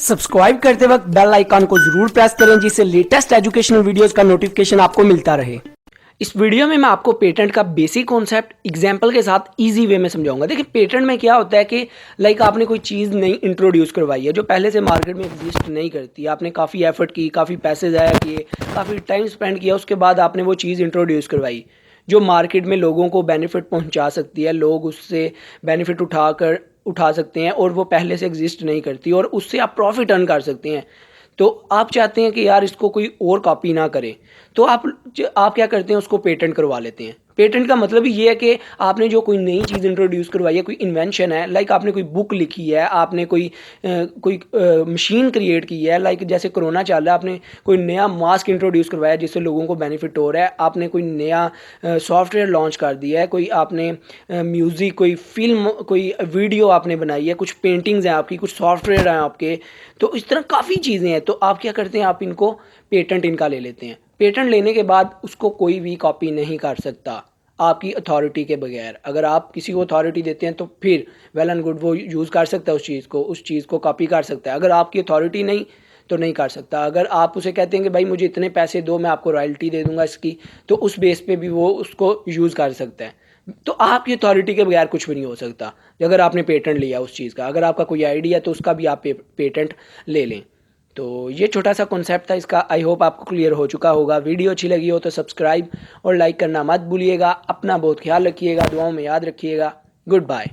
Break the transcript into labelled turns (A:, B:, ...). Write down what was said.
A: Subscribe करते वक्त bell icon को जरूर प्रेस करें जिससे लेटेस्ट एजुकेशनल वीडियोस का नोटिफिकेशन आपको मिलता रहे। इस वीडियो में मैं आपको पेटेंट का बेसिक कॉन्सेप्ट एग्जांपल के साथ इजी वे में समझाऊंगा। देखिए पेटेंट में क्या होता है कि आपने कोई चीज़ नई इंट्रोड्यूस करवाई है जो पहले से मार्केट में एग्जिस्ट नहीं करती। आपने काफ़ी एफर्ट की, काफ़ी पैसे ज़ाया किए, काफ़ी टाइम स्पेंड किया, उसके बाद आपने वो चीज़ इंट्रोड्यूस करवाई जो मार्केट में लोगों को बेनिफिट पहुंचा सकती है, लोग उससे बेनिफिट उठा सकते हैं और वो पहले से एग्जिस्ट नहीं करती और उससे आप प्रॉफिट अर्न कर सकते हैं। तो आप चाहते हैं कि यार इसको कोई और कॉपी ना करे, तो आप क्या करते हैं, उसको पेटेंट करवा लेते हैं। पेटेंट का मतलब ही ये है कि आपने जो कोई नई चीज़ इंट्रोड्यूस करवाई है, कोई इन्वेंशन है, आपने कोई बुक लिखी है, आपने कोई मशीन क्रिएट की है, जैसे कोरोना चल रहा है, आपने कोई नया मास्क इंट्रोड्यूस करवाया जिससे लोगों को बेनिफिट हो रहा है, आपने कोई नया सॉफ्टवेयर लॉन्च कर दिया है, कोई आपने म्यूज़िक, कोई फिल्म, कोई वीडियो आपने बनाई है, कुछ पेंटिंग्स हैं आपकी, कुछ सॉफ्टवेयर हैं आपके। तो इस तरह काफ़ी चीज़ें हैं। तो आप क्या करते हैं, आप इनको पेटेंट इनका ले लेते हैं। पेटेंट लेने के बाद उसको कोई भी कॉपी नहीं कर सकता आपकी अथॉरिटी के बगैर। अगर आप किसी को अथॉरिटी देते हैं तो फिर वेल एंड गुड, वो यूज़ कर सकता है उस चीज़ को कॉपी कर सकता है। अगर आपकी अथॉरिटी नहीं तो नहीं कर सकता। अगर आप उसे कहते हैं कि भाई मुझे इतने पैसे दो, मैं आपको रॉयल्टी दे दूंगा इसकी, तो उस बेस पे भी वो उसको यूज़ कर सकता है। तो आपकी अथॉरिटी के बगैर कुछ भी नहीं हो सकता। अगर आपने पेटेंट लिया उस चीज़ का, अगर आपका कोई आइडिया है तो उसका भी आप पेटेंट ले लें। तो ये छोटा सा कॉन्सेप्ट था इसका। आई होप आपको क्लियर हो चुका होगा। वीडियो अच्छी लगी हो तो सब्सक्राइब और लाइक करना मत भूलिएगा। अपना बहुत ख्याल रखिएगा, दुआओं में याद रखिएगा। Good bye.